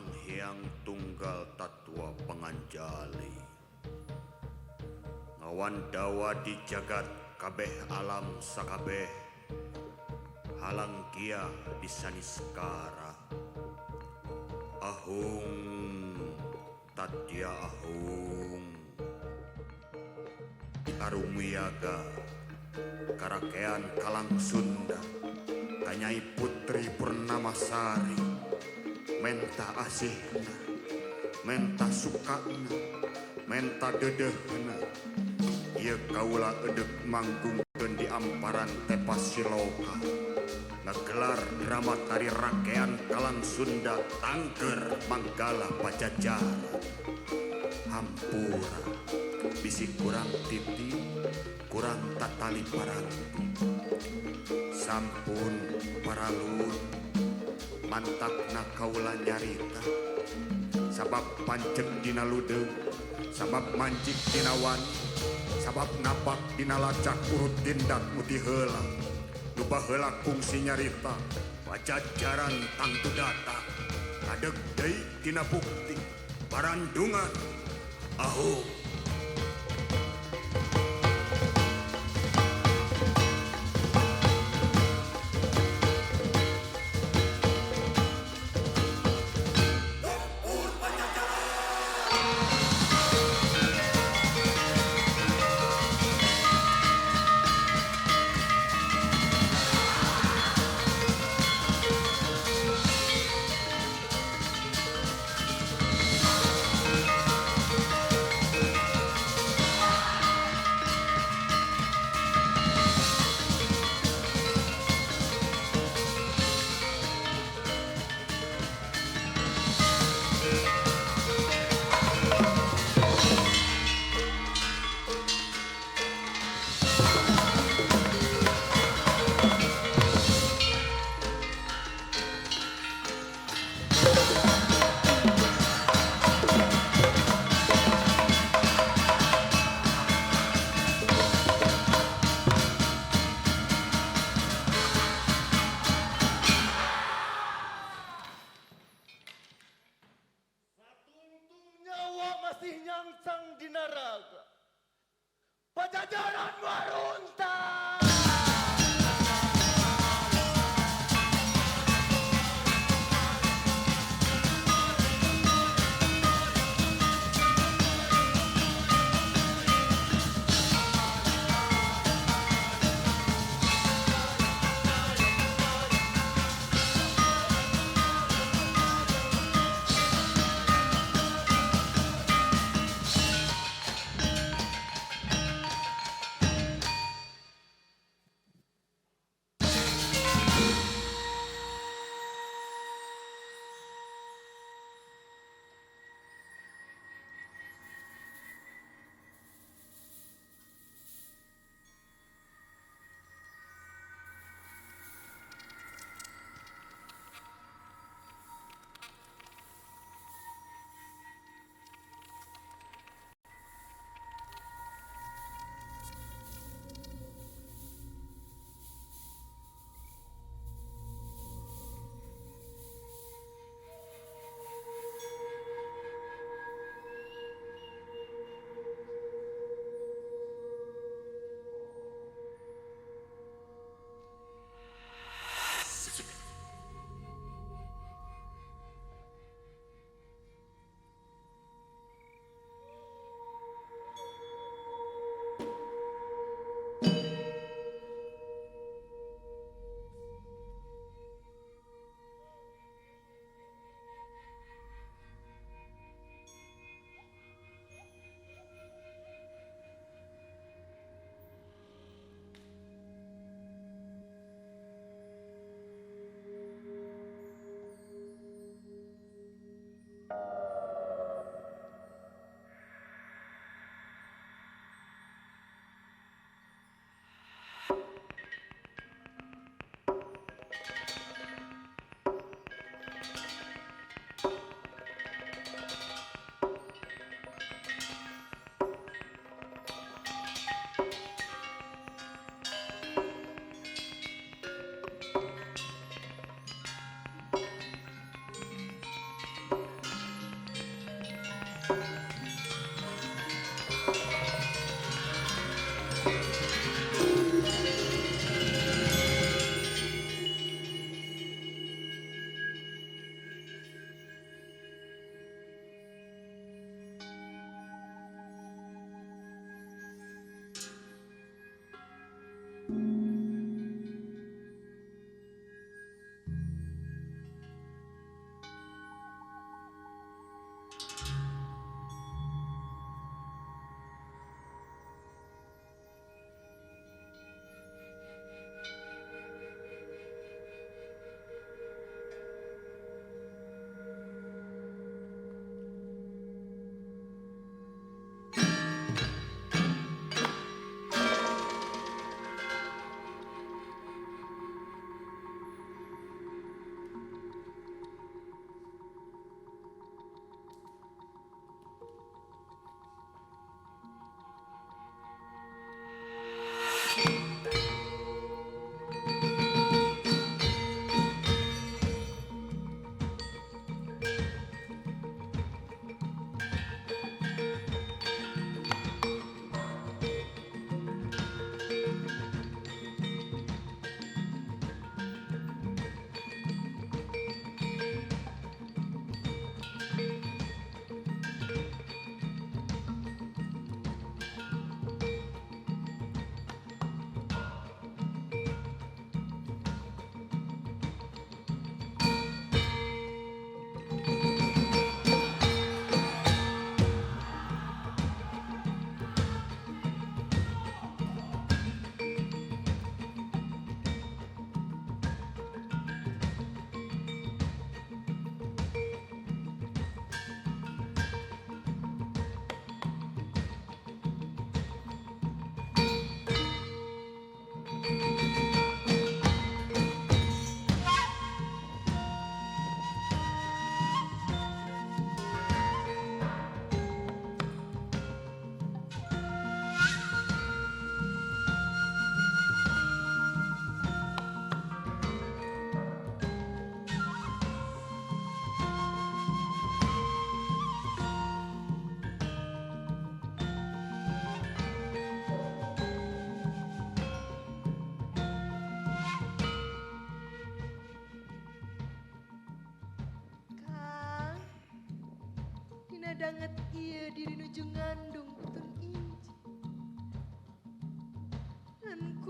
Sanghyang Tunggal Tatua Panganjali ngawandawa di jagat kabeh alam sakabeh halang kia di saniskara ahung tatya ahung arumiyaga karakean kalang Sunda Kanyai Putri Purnamasari menta asihna menta sukana menta dedehna ieu kaula edek manggungkeun di amparan Tepas Siloka ngagelar drama tari rakean kalang Sunda Tangger Manggala Pajajaran hampura bisi kurang titi kurang tatali paranti sampun paralun mantapna kaula nyarita sabab pancek dina ludeung sabab mancik dina wani sabab napak dina lacak urut tindak muti heula nu baheula kungsi nyarita Pajajaran tangtu datang kadeg deui tina bukti barandungan ahung.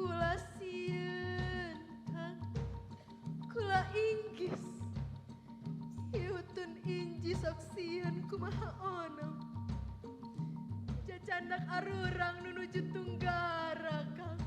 kula sieun Kang. Kula inggis. Hiutun inji sok sieun kumaha ono. Jajandak arurang nunuju Tunggara Kang.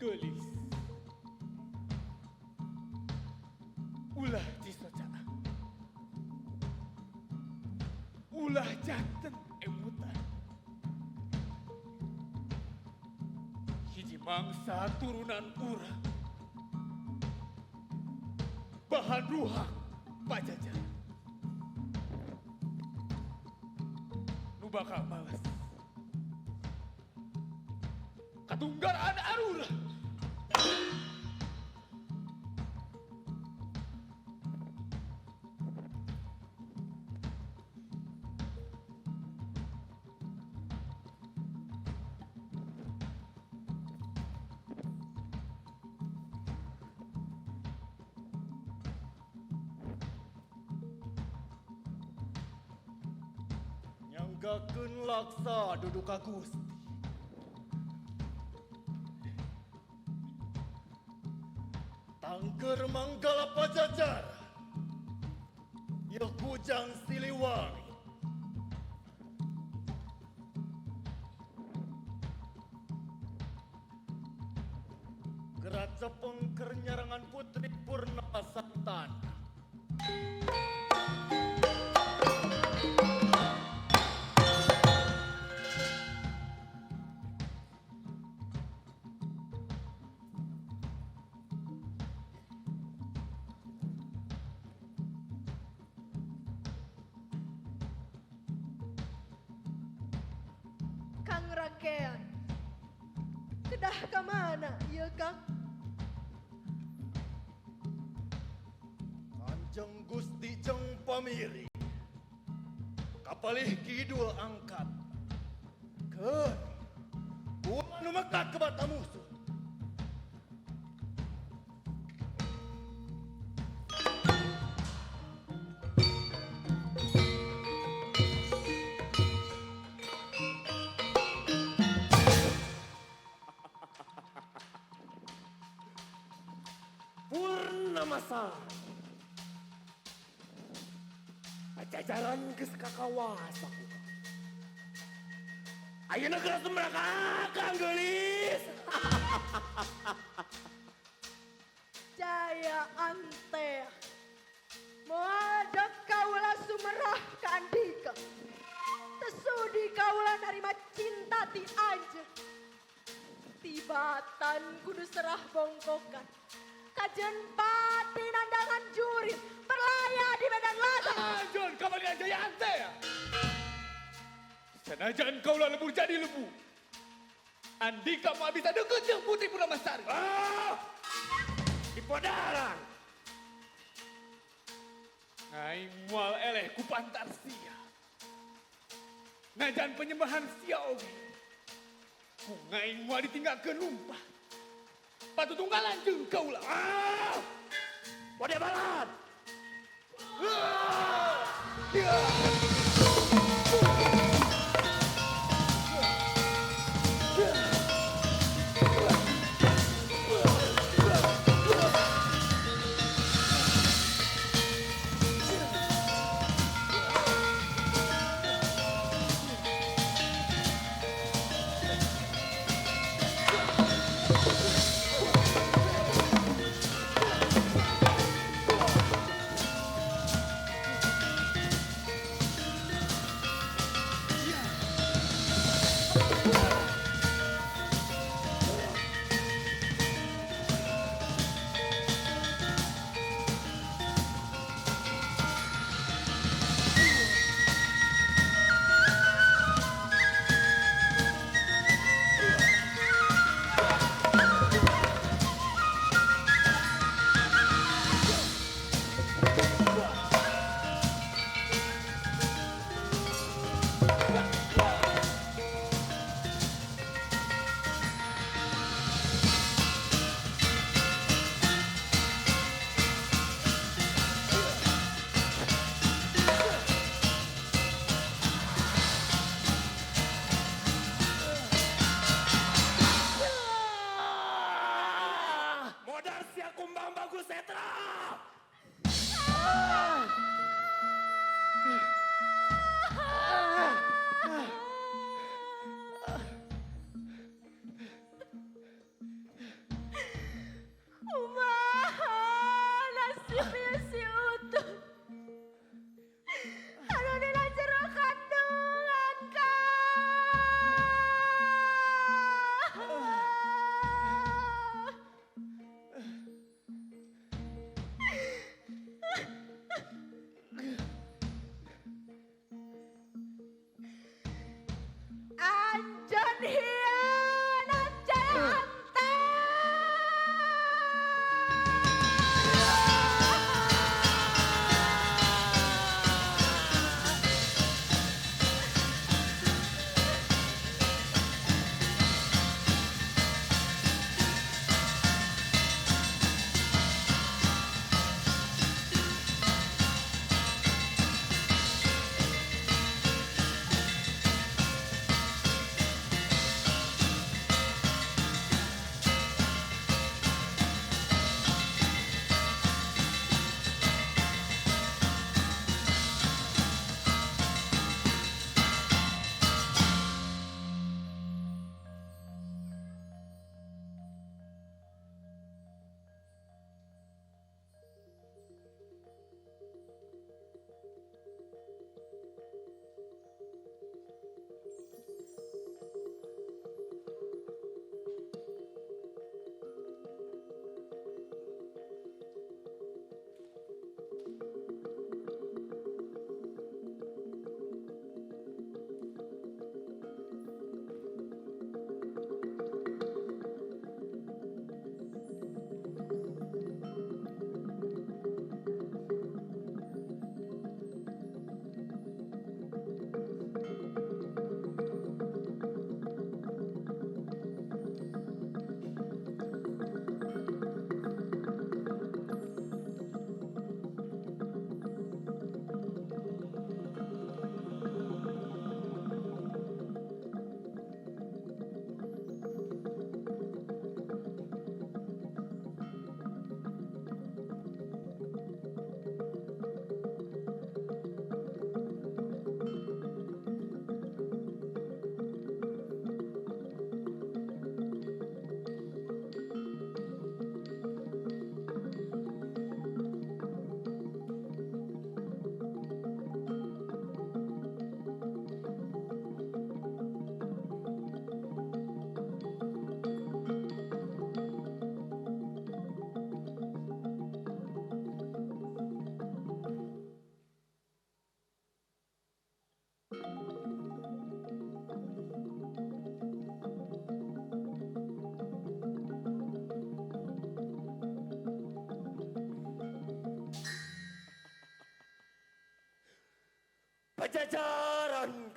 Gelis. Ulah disoca. Ulah janten emutan. Hiji mangsa turunan urang. Bahan ruhang Pajajaran. Nu bakal males. Katunggaraan arura. Nyanggakeun laksa duduk ka Gusti. Tangger Manggala Pajajaran, ya Kujang Siliwangi. Geraca pengker nyarangan Putri Purnama Santana. Kang Rakean. Kedah ka mana ieu Kang? Kanjeng Gusti jeung pamiri. Kapalih kidul angkat. Keun. Kula nu mekat ke bata musuh. Purnama Sari. Pajajaran geus kakawasa kuka. Ayeuna geus meraka Kang Gelis. Jaya ante. Moal kaula sumerah ka Andika. Tesudi kaula narima cinta ti anjeun. Tibatan kudu serah bongkokan. Kajen pati nandangan jurit perlaya di medan ladang. Anjon kabagian Jaya ante ya. Sanajan kaulah lebu jadi lebu. Andika mah bisa deket jeung Putri Purnama Sari. Di podaran. Aing moal eleh ku pantar sia. Najan penyembahan sia oge. Ku ngaing moal ditinggalkeun lumpah. Patutunggalan jeung kaulah. Pode balan.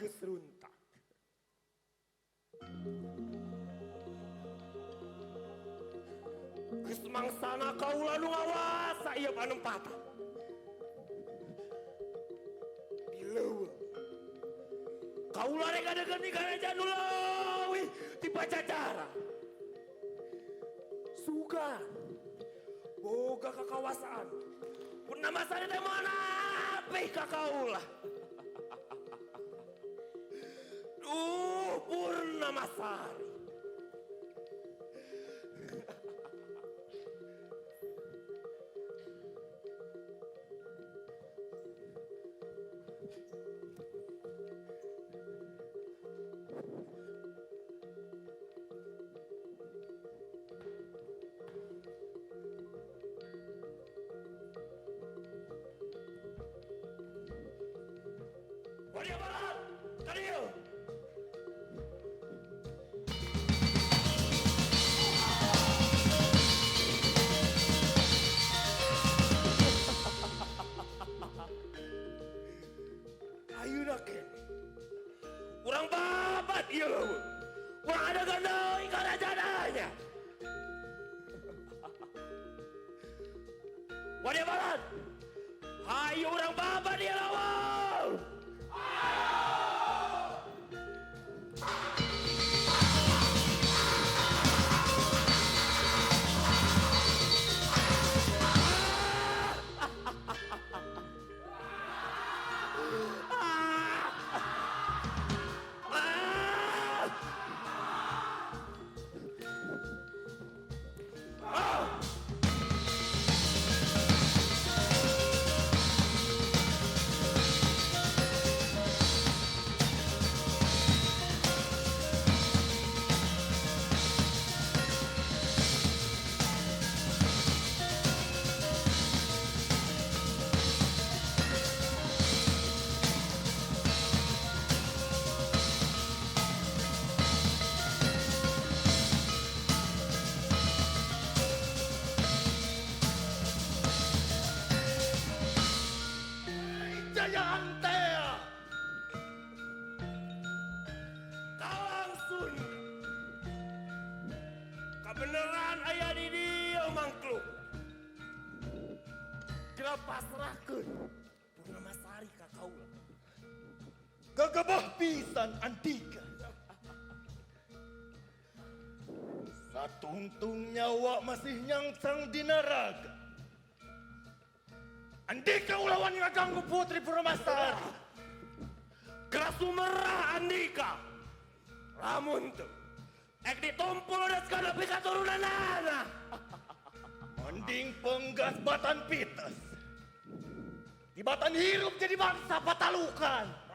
keseruntak. Geus mangsana kaula nu ngawasa ieu panempatan. Di leuweung kaula rek ngadegeun di Garaja nu leuwih ti Pajajaran. Sugan boga kakawasaan. Purnamasari teh moal napih ka kaula. Purnamasari. Wadia barat, kadieu. Ayeuna kene urang babat ieu leuweung. Urang ada gandeui karajananya. Wadia barat. Hayu urang babat ieu leuweung. Jaya Antea Kalang Sunda kebenaran aya di dieu mangkluk. Kira pasrahkeun Purnamasari ka kaula. Gagabah pisan Andika. Satungtung nyawa masih nyangsang dina raga. Andika ulawan ngaganggu Putri Purnamasari. Kerasumerah Andika. Lamun teu ek ditumpul deus kana pikaturunanana. Mending penggas batan pites. Di batan hirup jadi bangsa patalukan.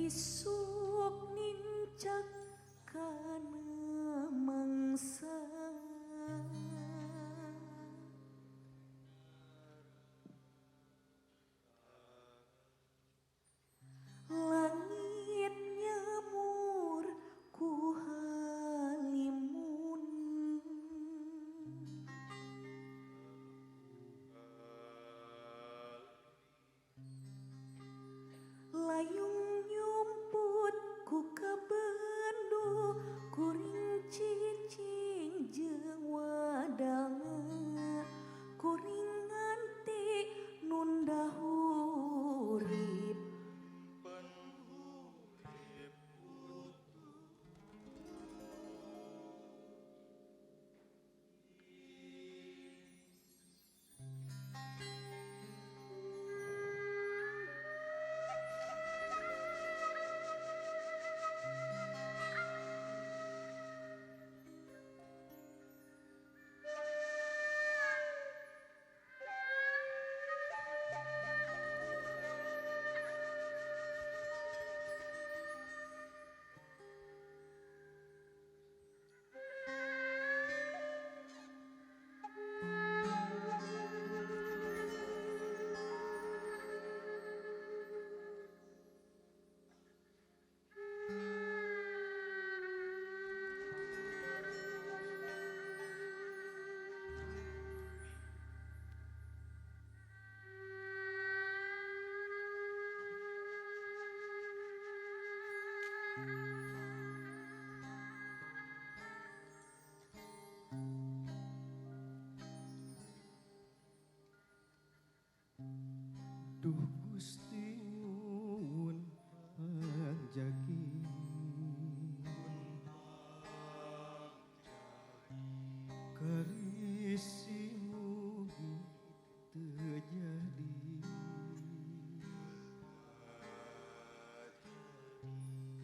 isuk nincak kana mangsa langit nyamur ku halimun layung nyumput ku kabendu kuring cicing jeung wadanga kuring nganti nun dahurip Duh Gusti nyuwun panjagi karisi mugi terjadi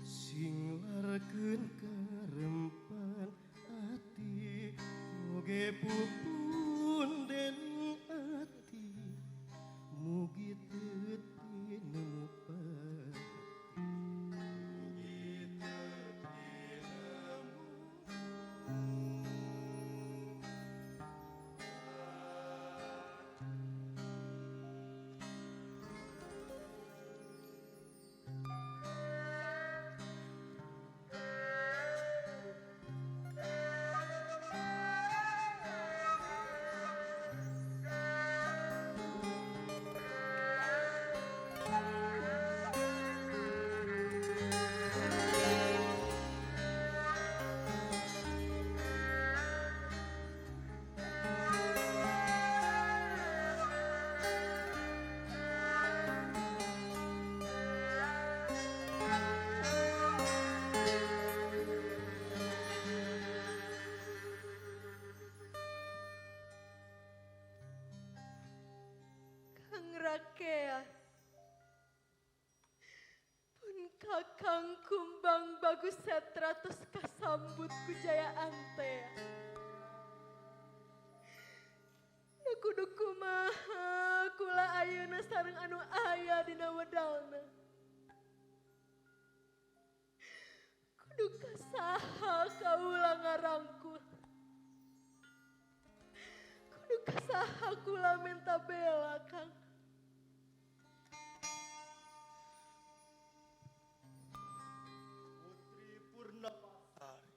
sing larkeun karempan ati oge pupun dening ati mugi teu tinemu pati Kang Rakean pun kakang kumbang bagus setratus kasambut ku jaya antea nu kudu kumaha kula ayeuna sareng anu aya dina wedalna kudu kasaha kaula ngarangkul kudu kasaha kula minta bela Kang Putri Purnamasari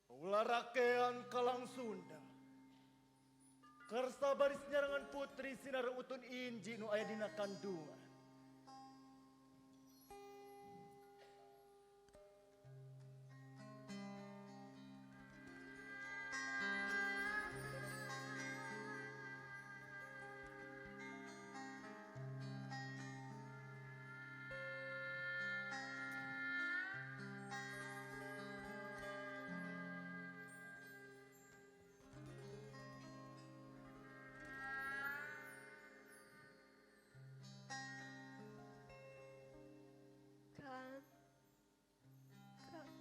Kaula rakean Kalang Sunda kersa baris nyarangan putri sinar utun inji nu aya dina kandungan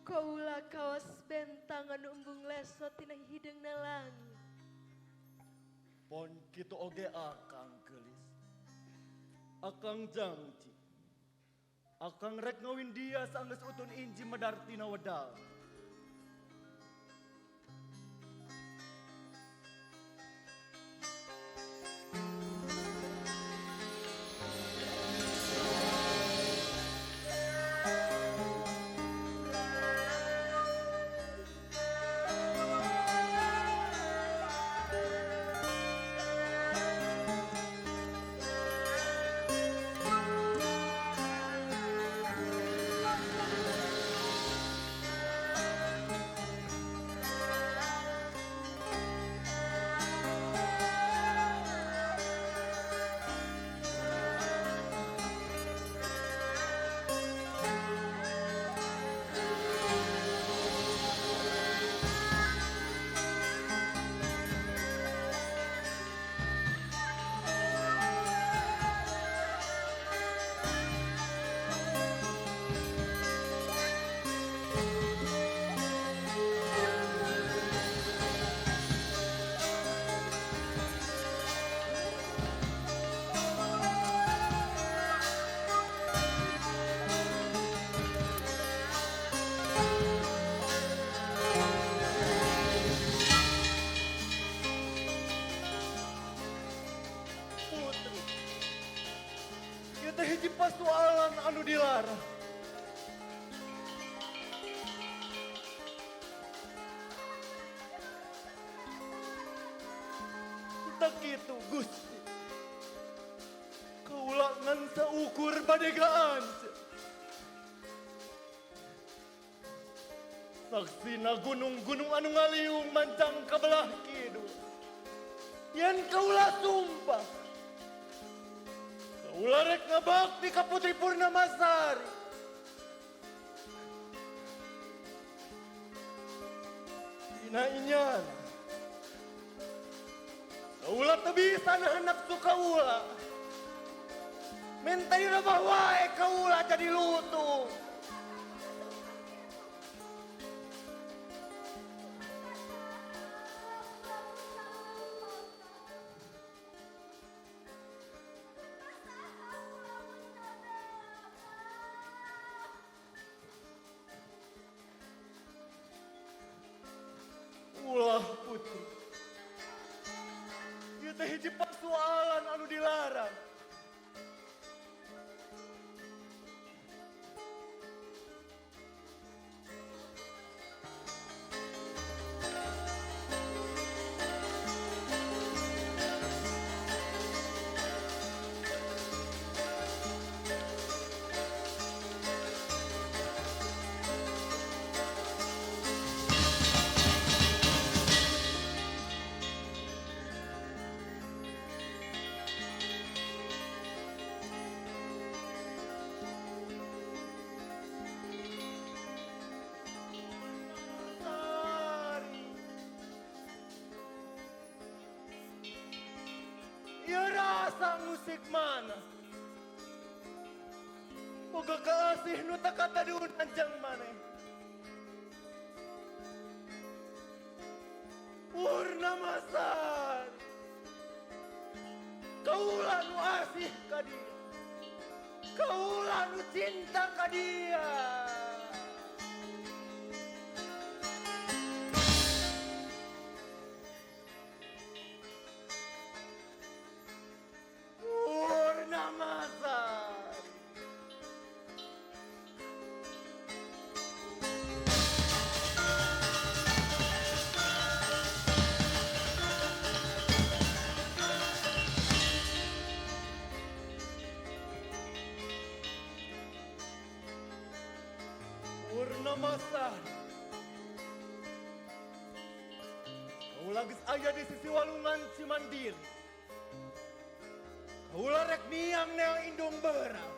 Kaula kawas bentang anu embung leso tina hideungna langit. Pon kitu oge akang gelis. Akang janji. Akang rek ngawin dia sanggeus utun inji medartina wedal. Putri, ieu teh hiji pasoalan anu dilarang. Tak kitu Gusti. Kaula ngan saukur badegaan. Saksina gunung-gunung anu ngaliung mancang kabelah kidul. Yen kaula sumpah. Kaula rek ngabakti ka Putri Purnamasari. Dina inyan. Kaula teu bisa nahan nafsu kaula. Minta dirabah wae kaula jadi lutung. Ulah Putri. Ieu teh hiji pasoalan anu dilarang. Ieu rasa musik mana? Boga kaasih nu teu katadunan jang maneh. Purnamasari. Kaula nu asih ka dia. Kaula nu cinta ka dia. Purnamasari. Purnamasari. Kaula geus aya di sisi walungan Cimandiri. Kaula rek miang neang indung beurang.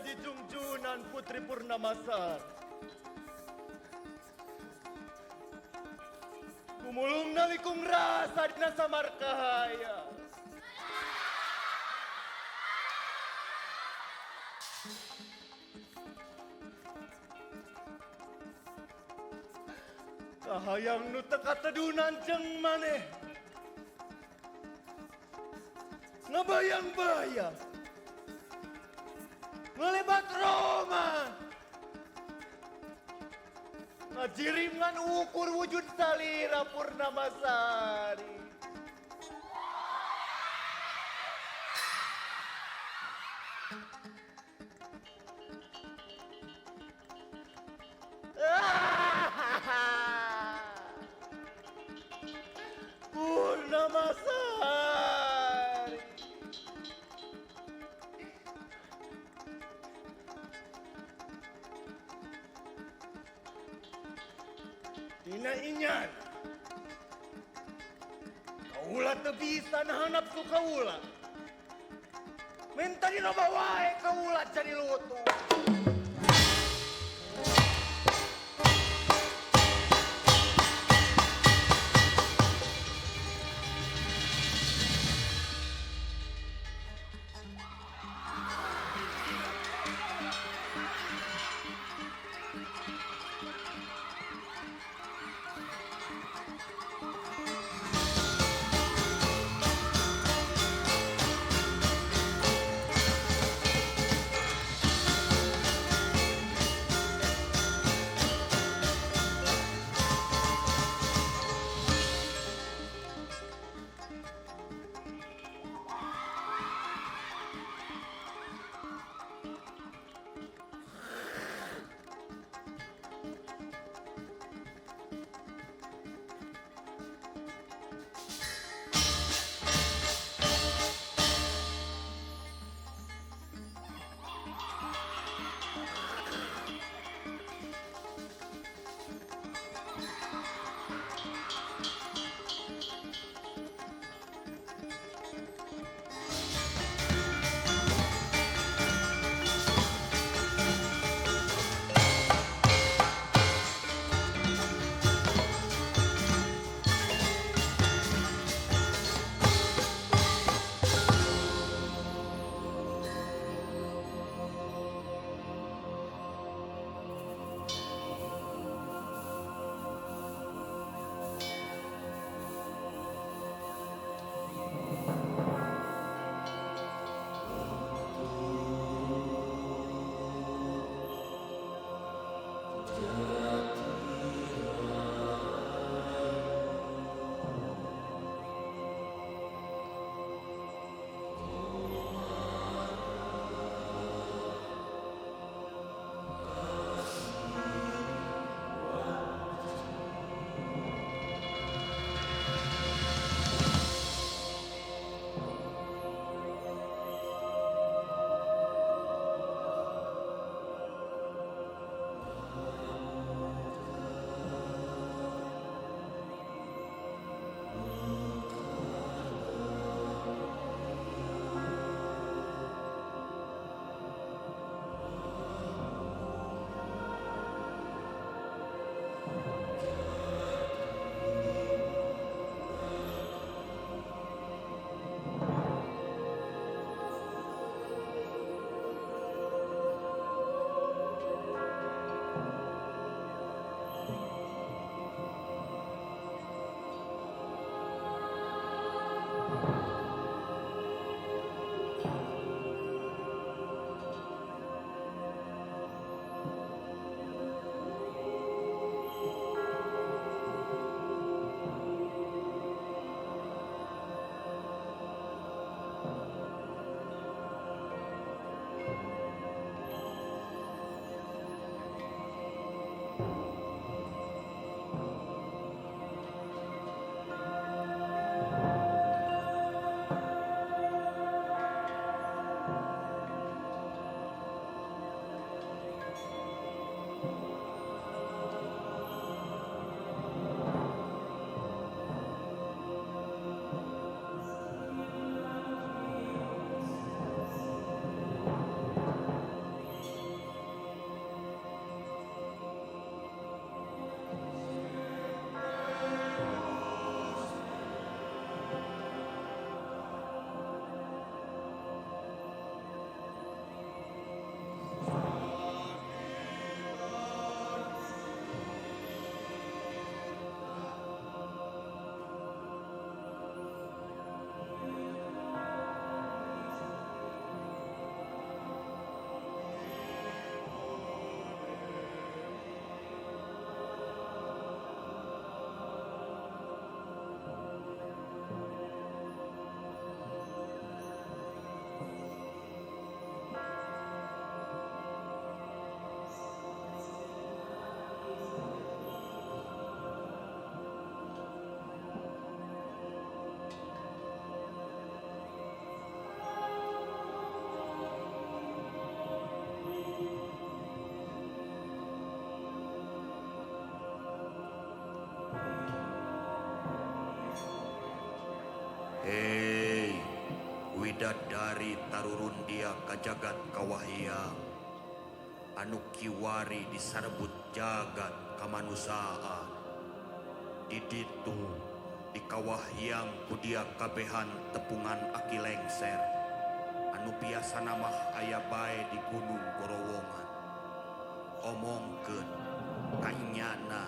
jadi junjunan Putri Purnamasari. Kumulung nalikung rasa di nasa markahaya. Kahayang nu teka tedunan jeng maneh. Ngebayang-bayang. Ngelebat Roma. Ngajirimngan ukur wujud salira Purnamasari. Purnamasari. Tina inyan. Kaula teu bisa nahan nafsu kaula. Minta dina bawae kaula jadi lutu. bidadari tarurun dia ka jagat kawahyang anu kiwari disarbut jagat kamanusaan di ditu di kawahyang ku dia kabehan tepungan aki lengser anu biasa nama aya bae di gunung Gorowongan omongkeun kainyana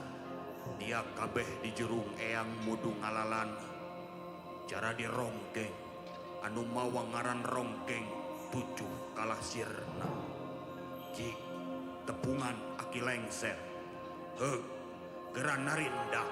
dia kabeh di jerung eyang mudu ngalalan cara dirongkeng anu mawa ngaran rongkeng tujuh kalah sirna jik tepungan aki lengser geran narindak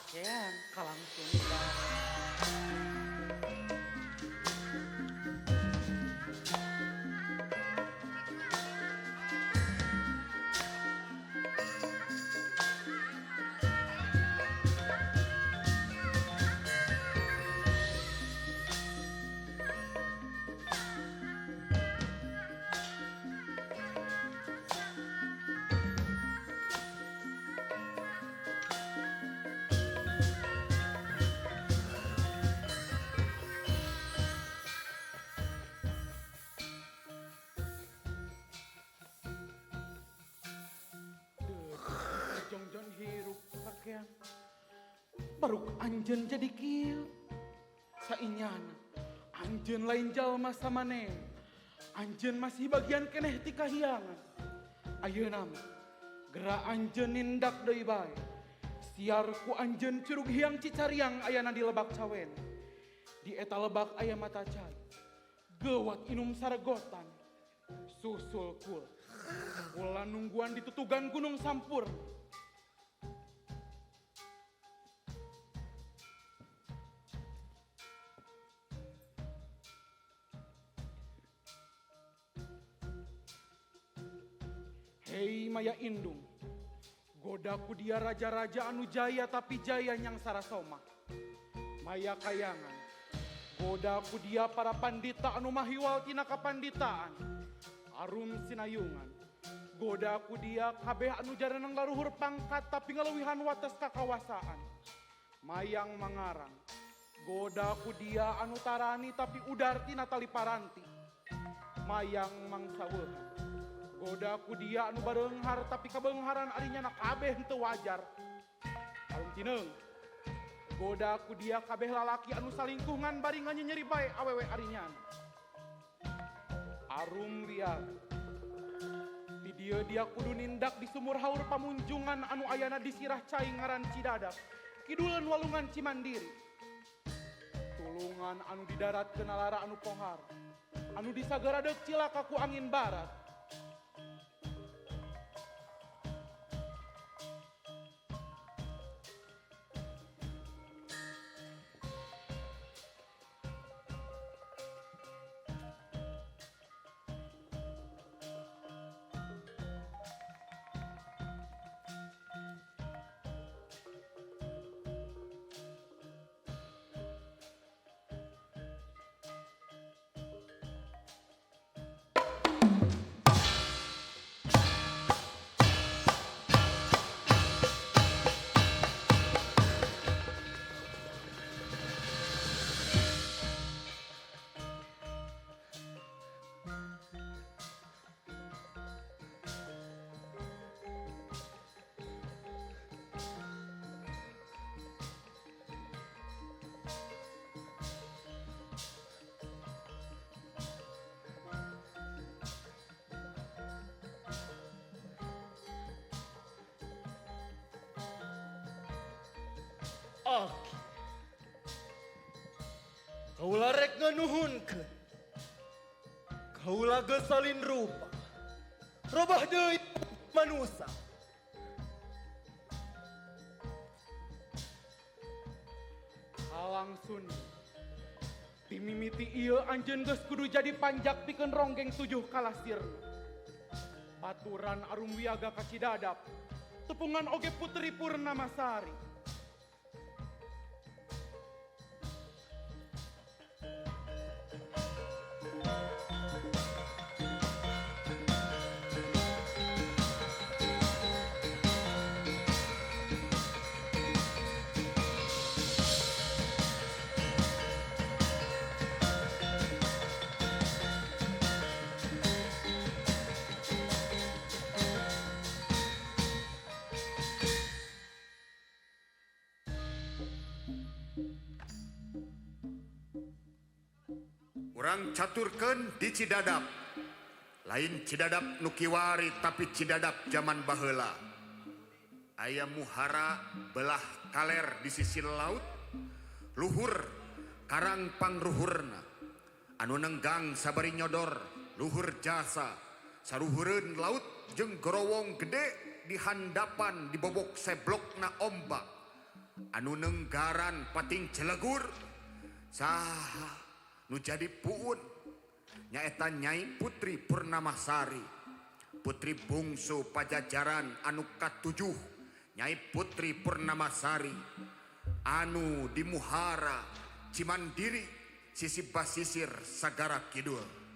pakean kalang Sunda. Jongjon hirup pakean. Baruk anjen jadi kieu. Sainyana, anjen lain jalma samane. Anjen masih bagian keneh ti kahiyangan. Ayeuna mah geura anjen nindak deui bae. Siar ku anjen curug hiang Cicariang ayana di Lebak Cawen. Di eta lebak aya mata cai. Geuwat inum saregotan. Susul kul. Kula nungguan di tutugan Gunung Sampur. Hei Maya Indung, godaku dia raja-raja anu jaya tapi jaya nyang sarasoma. Maya Kayangan, godaku dia para pandita anu mahiwal tina kapanditaan. Arum Sinayungan, godaku dia kabeh anu jaranang laruhur pangkat tapi ngalewihan wates kakawasaan. Mayang Mangarang, godaku dia anu tarani tapi udar tina tali paranti. Mayang Mangsaweuhan, godaku dia anu bareunghar tapi kabeungharan arinya kabeh henteu wajar. Arum Tineung, godaku dia kabeh lalaki anu salingkungan bari nganyeri bae awewe arinyana. Arum Wiaga, di dieu dia kudu nindak di sumur haur pamunjungan anu ayana di sirah cai ngaran Cidadap, kiduleun walungan Cimandiri. Tulungan anu di darat kenalara anu pohar, anu di sagaradeuk cilaka ku angin barat. Aki, kaula rek nganuhunkeun. Kaula geus salin rupa. Robah deui manusa. Alang Sunda, ti mimiti ieu anjeun geus kudu jadi panjak pikeun ronggeng 7 kalasirna. Baturan Arum Wiaga ka Cidadap, tepungan oge Putri Purnamasari. Urang caturkeun di Cidadap. Lain Cidadap nu kiwari tapi Cidadap zaman baheula. Aya muhara belah kaler di sisi laut. Luhur karang pangruhurna. Anu nenggang sabari nyodor luhur jasa. Saruhureun laut jeung gorowong gede di handapan di bobok seblokna ombak. anu nenggaran pating Cilegur saha nu jadi puun nyaeta Nyai Putri Purnamasari, putri bungsu Pajajaran anu katujuh Nyai Putri Purnamasari anu di Muhara Cimandiri sisi basisir Sagara Kidul.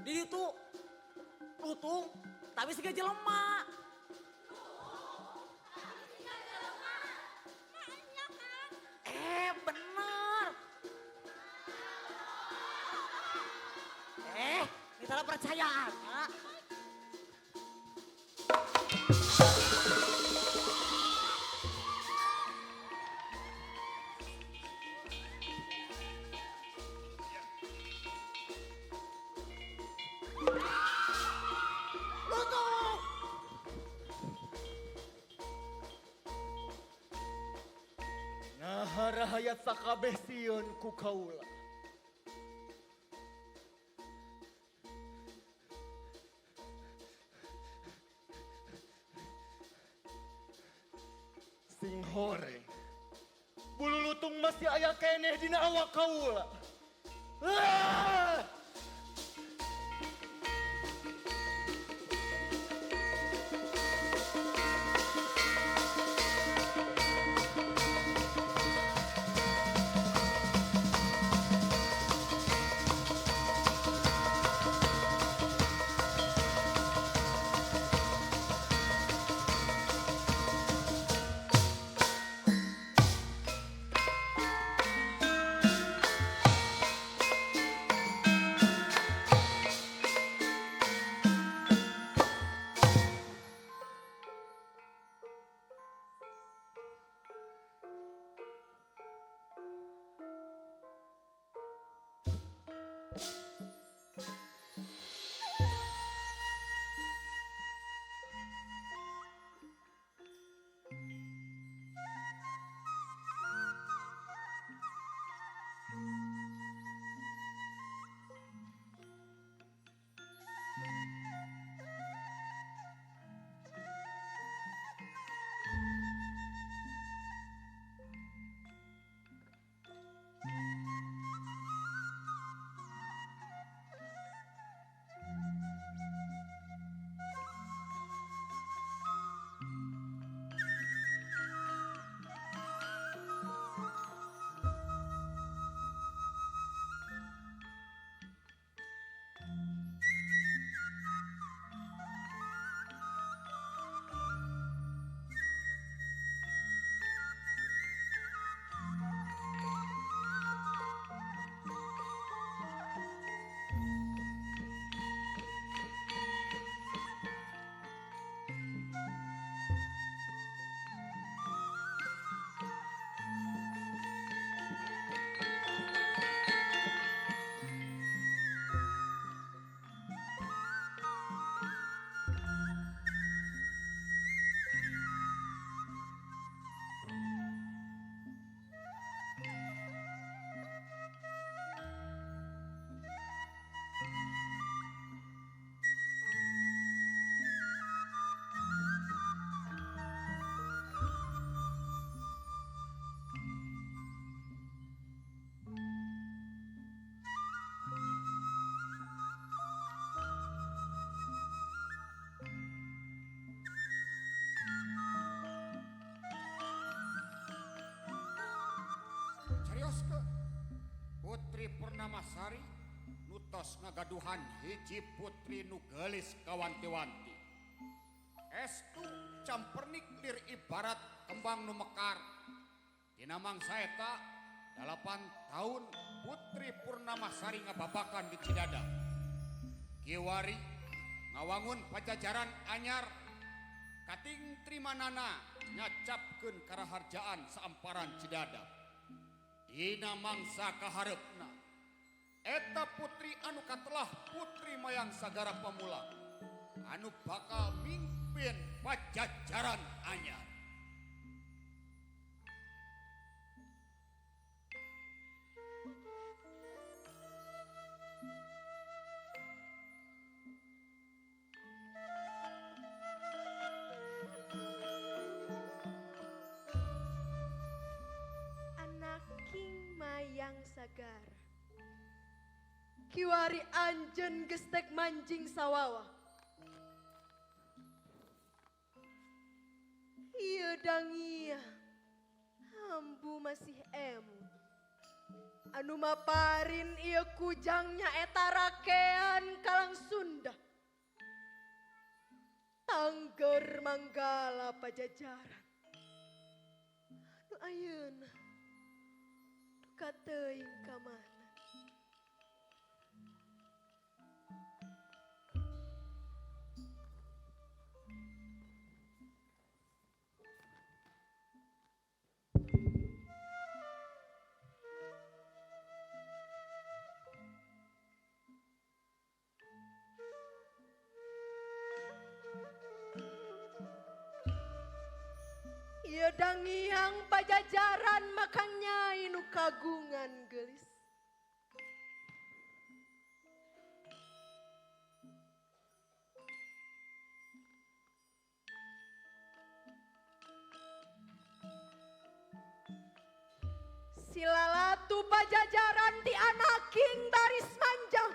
Di itu lutung tapi siga jelema. Bener. Ini salah percayaan. Ha? Lutung. Naharahayat sakabeh sieun ku kaula. Sing horeng. Bulu lutung masih aya keneh dina awak kaula. Ah! Carioske Putri Purnamasari nutos ngagaduhan hiji putri nu geulis kawanti-wanti. Estu campernik lir ibarat kembang nu mekar. Tina mangsa eta 8 tahun Putri Purnamasari ngababakan di Cidada. Kiwari ngawangun pajajaran anyar kating trimanana nyacapkeun karaharjaan saamparan Cidada. Dina mangsa kaharepna eta putri anu katelah putri mayang sagara pamula anu bakal mimpin pajajaran anyar. Mayang Sagara Kiwari anjeun gestek manjing sawawa. Ieu dangia hambu masih emu. anu maparin ieu kujangnya eta rakean kalang Sunda. Tangger Manggala Pajajaran. Nu ayeuna duka teuing ka mana. Ieu dangiang Pajajaran makanya inu kagungan gelis. Silalatu Pajajaran ti anaking baris manjang.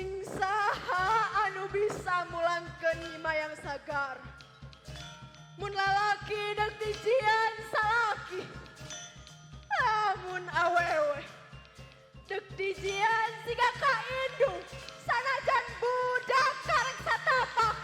Sing saha anu bisa mulangkeun Nyimayang Sagar. Mun lalaki dek dijian salaki. Lamun awewe dek dijian siga ka indung sanajan budak karek satapak.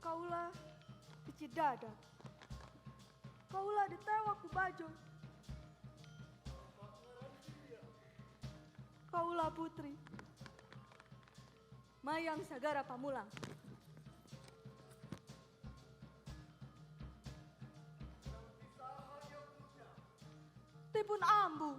Kaulah dicidadar. Kaulah ditewak ku bajong. Kaulah putri Mayang Sagara Pamulang. Tipun ambu.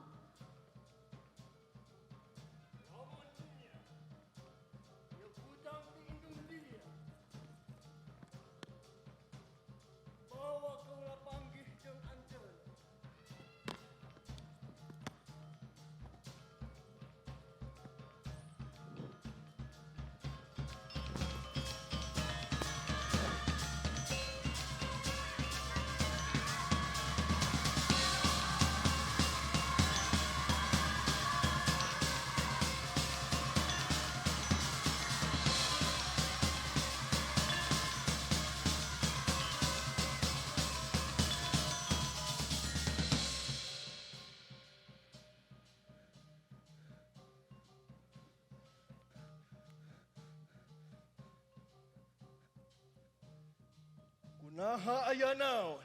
Kunaha aya naon?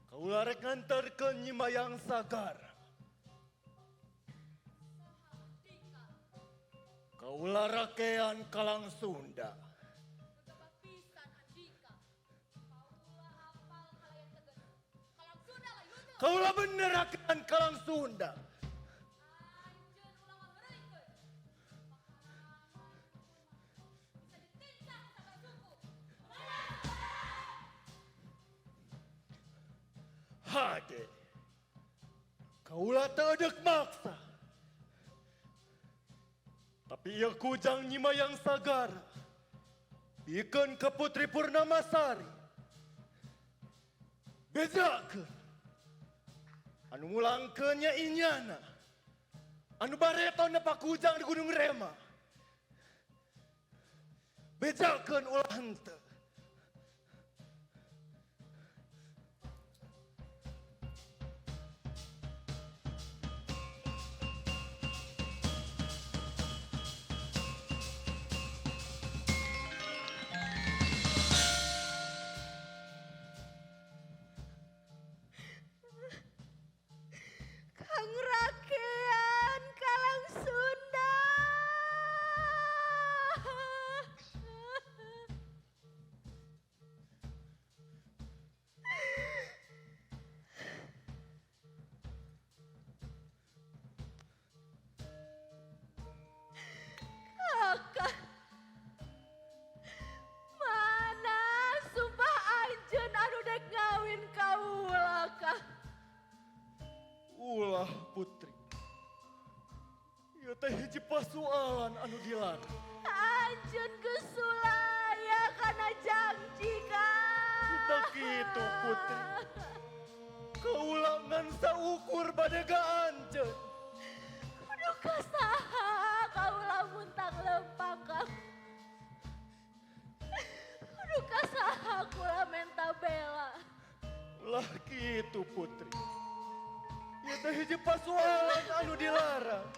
Kaulah rek nganterkeun Nyimayang Sagar. Kaulah rakean Kalang Sunda. Kaulah bener rakean Kalang Sunda. Hade, kaulah teudek maksa. Tapi ieu kujang Nyimayang Sagara pikeun ke Putri Purnamasari. Bedakeun. Anu mulangkeun nya inyana. Anu bareto nepak kujang di Gunung Rema. Bedakeun ulah henteu. Kang Rakean Kalang Sunda. Ieu teh hiji persoalan anu dilarang. Anjeun geus sulaya kana janji Kang. Tak kitu Putri. Kaulangan saukur bade gaanceun. Kudu kasaha kaula muntang lempang Kang. Kudu kasaha kula menta bela. Lah kitu Putri. Ieu teh hiji persoalan anu dilarang.